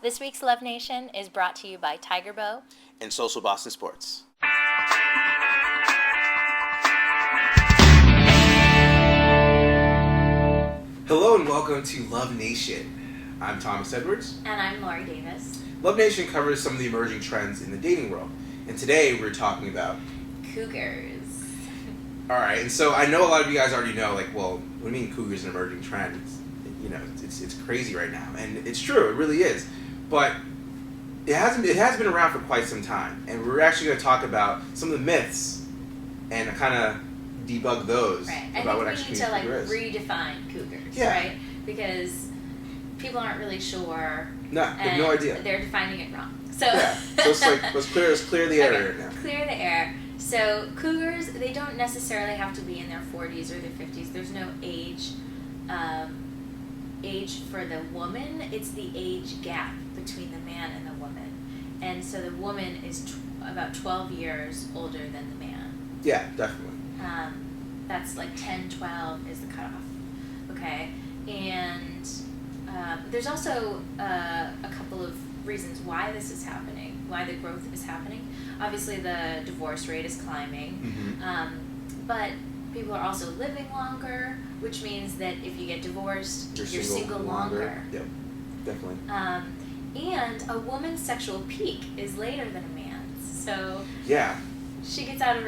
This week's Love Nation is brought to you by Tiger Bow and Social Boston Sports. Hello and welcome to Love Nation. I'm Thomas Edwards. And I'm Lori Davis. Love Nation covers some of the emerging trends in the dating world. And today we're talking about Cougars. Alright, and so I know a lot of you guys already know, what do you mean Cougars an emerging trend? It's crazy right now. And it's true, it really is. But it has been around for quite some time. And we're actually going to talk about some of the myths and kind of debug those. Right. About what I think we need to redefine cougars, right? Because people aren't really sure. No, they have no idea. They're defining it wrong. So let's clear the air right now. Clear the air. So cougars, they don't necessarily have to be in their 40s or their 50s. There's no age for the woman. It's the age gap between the man and the woman. And so the woman is about 12 years older than the man. Yeah, definitely. That's like 10, 12 is the cutoff. Okay? And there's also a couple of reasons why this is happening, why the growth is happening. Obviously, the divorce rate is climbing. Mm-hmm. But people are also living longer, which means that if you get divorced, you're single longer. Yep, definitely. And a woman's sexual peak is later than a man's. So yeah, she gets out of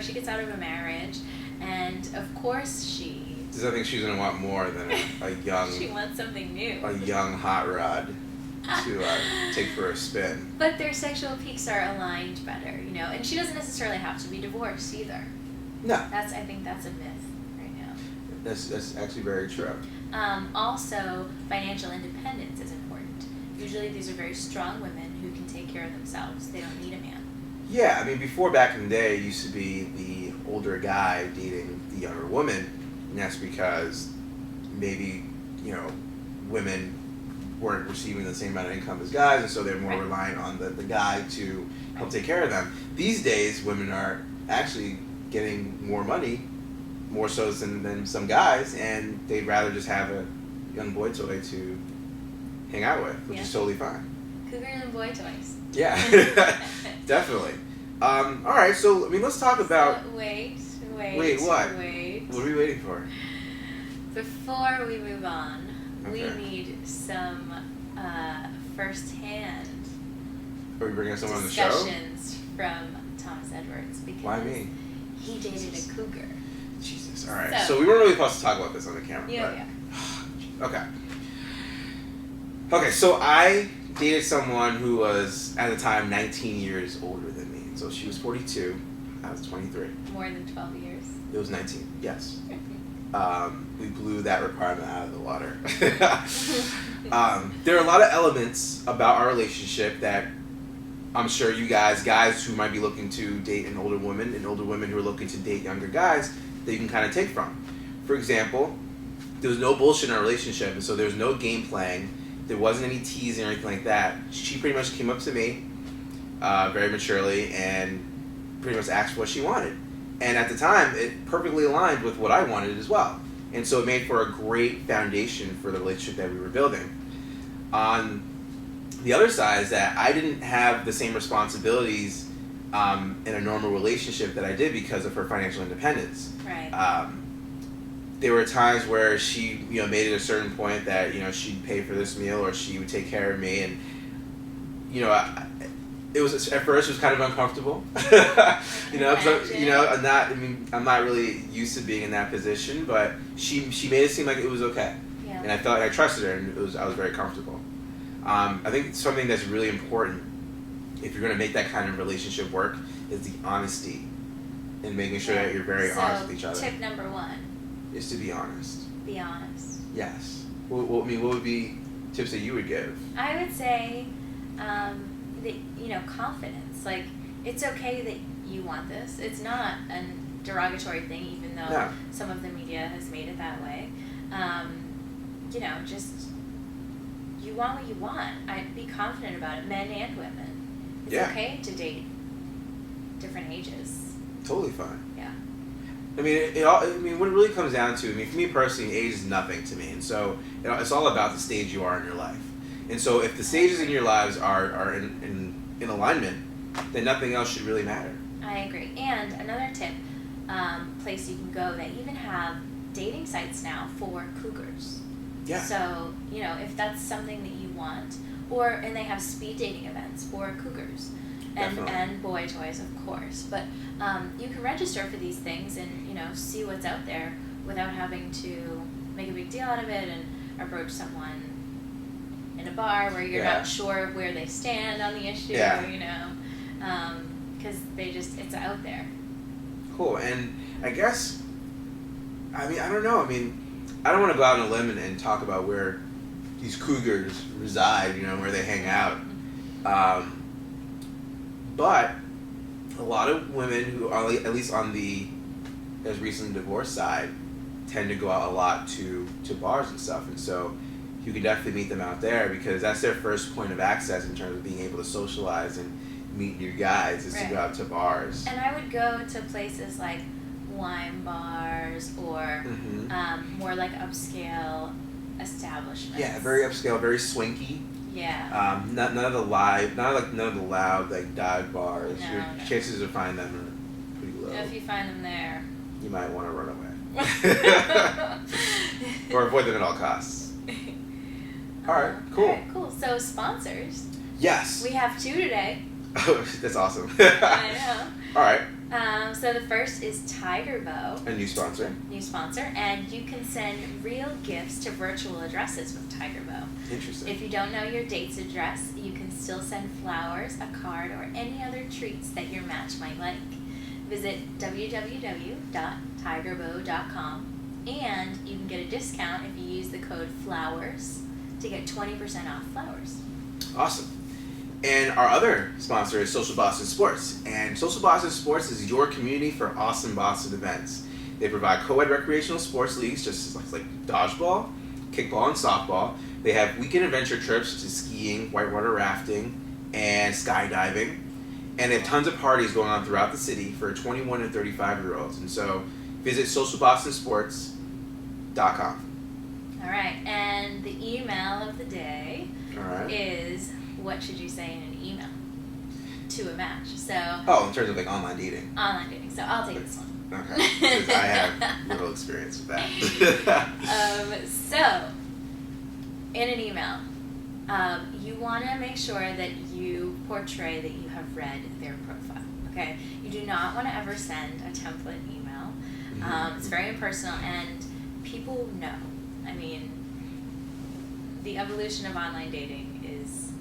she gets out of a marriage, and of course she. Does I think she's gonna want more than a young. She wants something new. A young hot rod to take for a spin. But their sexual peaks are aligned better, and she doesn't necessarily have to be divorced either. No. I think that's a myth right now. That's actually very true. Also, financial independence is important. Usually these are very strong women who can take care of themselves. They don't need a man. Yeah, I mean, before back in the day, it used to be the older guy dating the younger woman, and that's because maybe, women weren't receiving the same amount of income as guys, and so they're more reliant on the guy to help take care of them. These days, women are actually getting more money, more so than some guys, and they'd rather just have a young boy toy to hang out with, which is totally fine. Cougar and boy toys. Yeah, definitely. All right, so let's talk about. Wait, what? What are we waiting for? Before we move on, we Okay. need some first-hand. Are we bringing someone on the show? Discussions from Thomas Edwards because Why me? he dated a cougar. Jesus. All right. So we weren't really supposed to talk about this on the camera. Yeah. Okay. Okay. So I dated someone who was at the time 19 years older than me. So she was 42. I was 23. More than 12 years. It was 19. Yes. We blew that requirement out of the water. There are a lot of elements about our relationship that I'm sure you guys who might be looking to date an older woman and older women who are looking to date younger guys, that you can kind of take from. For example, there was no bullshit in our relationship, and so there was no game playing. There wasn't any teasing or anything like that. She pretty much came up to me very maturely and pretty much asked what she wanted. And at the time, it perfectly aligned with what I wanted as well. And so it made for a great foundation for the relationship that we were building. On the other side is that I didn't have the same responsibilities in a normal relationship that I did because of her financial independence. Right. There were times where she, made it a certain point that, she'd pay for this meal or she would take care of me, and, it was at first it was kind of uncomfortable, I'm not really used to being in that position, but she made it seem like it was okay, and I felt like I trusted her, and I was very comfortable. I think something that's really important if you're going to make that kind of relationship work is the honesty and making sure that you're very honest with each other. Tip number 1 is to be honest. Be honest. Yes. What would be tips that you would give? I would say, confidence. Like, it's okay that you want this. It's not a derogatory thing, even though some of the media has made it that way. Just you want what you want. Be confident about it, men and women. It's okay to date different ages. Totally fine. Yeah. I mean, what it really comes down to, for me personally, age is nothing to me, and so it's all about the stage you are in your life. And so if the stages in your lives are in alignment, then nothing else should really matter. I agree. And another tip, place you can go, they even have dating sites now for cougars. Yeah. So, if that's something that you want, and they have speed dating events for cougars. And boy toys, of course. But you can register for these things and, see what's out there without having to make a big deal out of it and approach someone in a bar where you're not sure where they stand on the issue, because it's out there. Cool. And I guess, I don't know. I don't want to go out on a limb and talk about where these cougars reside, where they hang out. But a lot of women who are, at least on the as recently divorced side, tend to go out a lot to bars and stuff. And so you can definitely meet them out there because that's their first point of access in terms of being able to socialize and meet new guys is to go out to bars. And I would go to places like wine bars or more like upscale establishments. Yeah, very upscale, very swanky. Yeah. None of the loud like dive bars. No, Your no. chances of finding them are pretty low. If you find them there, you might want to run away. Or avoid them at all costs. Alright, cool. Alright, cool. So sponsors. Yes. We have 2 today. Oh, that's awesome. I know. Alright. So the first is Tiger Bow. A new sponsor. And you can send real gifts to virtual addresses with Tiger Bow. Interesting. If you don't know your date's address, you can still send flowers, a card, or any other treats that your match might like. Visit www.tigerbow.com and you can get a discount if you use the code FLOWERS to get 20% off flowers. Awesome. And our other sponsor is Social Boston Sports. And Social Boston Sports is your community for awesome Boston events. They provide co-ed recreational sports leagues, just like dodgeball, kickball, and softball. They have weekend adventure trips such as skiing, whitewater rafting, and skydiving. And they have tons of parties going on throughout the city for 21 and 35-year-olds. And so visit socialbostonsports.com. All right. And the email of the day is, what should you say in an email to a match? So. Oh, in terms of like online dating. Online dating. So I'll take this one. Okay. Because I have little experience with that. So, in an email, you want to make sure that you portray that you have read their profile, okay? You do not want to ever send a template email. It's very impersonal, and people know. The evolution of online dating is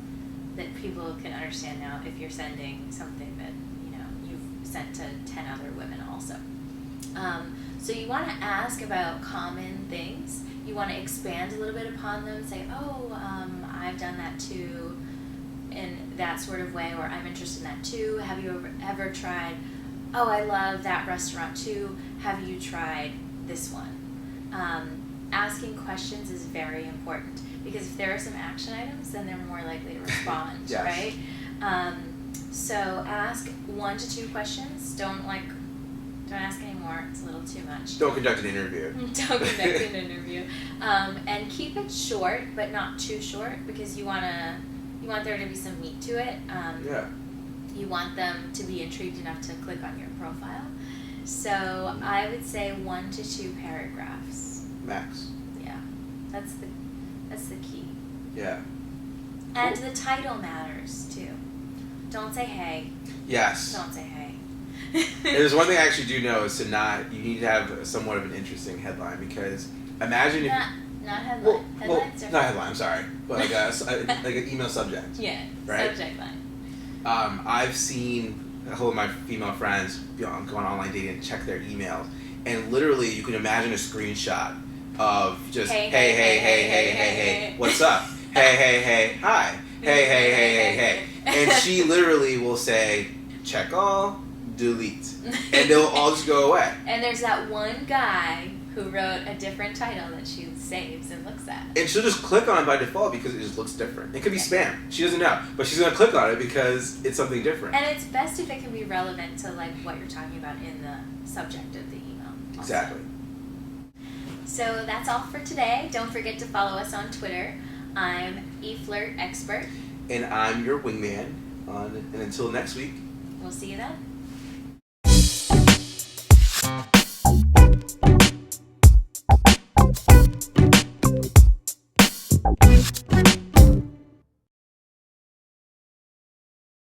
that people can understand now if you're sending something that, you've sent to 10 other women also. So you want to ask about common things. You want to expand a little bit upon them. Say, I've done that too, in that sort of way, or I'm interested in that too. Have you ever tried? Oh, I love that restaurant too. Have you tried this one? Asking questions is very important because if there are some action items, then they're more likely to respond, Yes. right? So ask 1 to 2 questions. Don't ask any more. It's a little too much. Don't conduct an interview. Don't conduct an interview. And keep it short, but not too short, because you want there to be some meat to it. You want them to be intrigued enough to click on your profile. So I would say 1 to 2 paragraphs. Max. Yeah, that's the key. Yeah. And the title matters too. Don't say hey. Yes. Don't say hey. There's one thing I actually do know is you need to have somewhat of an interesting headline, because imagine not headline. Headlines are not headline, I'm sorry, but like an email subject. Yeah. Right? Subject line. I've seen a couple of my female friends go on online dating and check their emails, and literally you can imagine a screenshot of just hey, what's up? Hey, hi. Hey. And she literally will say, check all, delete. And they'll all just go away. And there's that one guy who wrote a different title that she saves and looks at. And she'll just click on it by default because it just looks different. It could be spam. She doesn't know. But she's going to click on it because it's something different. And it's best if it can be relevant to what you're talking about in the subject of the email. Also. Exactly. So that's all for today. Don't forget to follow us on Twitter. I'm eFlirt Expert. And I'm your wingman. And until next week. We'll see you then.